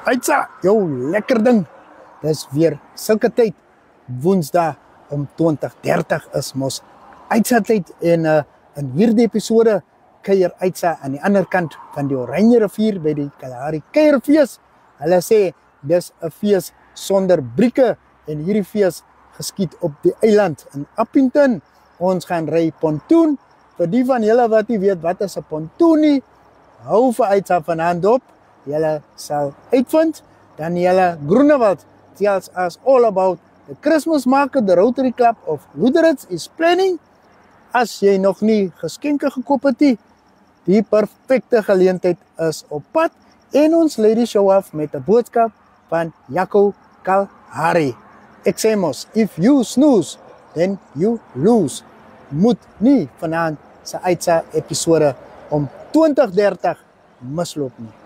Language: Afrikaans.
Aitsa, jou lekker ding. Dis weer sulke tyd. Woensdag om 20:30 is mos Aitsa tyd en in hierdie episode kuier Aitsa aan die ander kant van die Oranje rivier by die Kalahari Kuierfees. Hulle sê dis 'n fees sonder brieke en hierdie fees geskied op die eiland in Appington. Ons gaan ry pontoon. Vir die van julle wat nie weet wat is 'n pontoon nie, hou vir Aitsa vanaand op. Julle sal uitvind. Dan julle Groenewald tells us all about the Christmas market the Rotary Club of Loederitz is planning. As jy nog nie geskenke gekoop het nie, die perfekte geleentheid is op pad en ons lê die show af met 'n boodskap van Jaco Kalahari. Ek sê mos, if you snooze, then you lose. Moet nie vanaand se Aitsa episode om 20:30 misloop nie.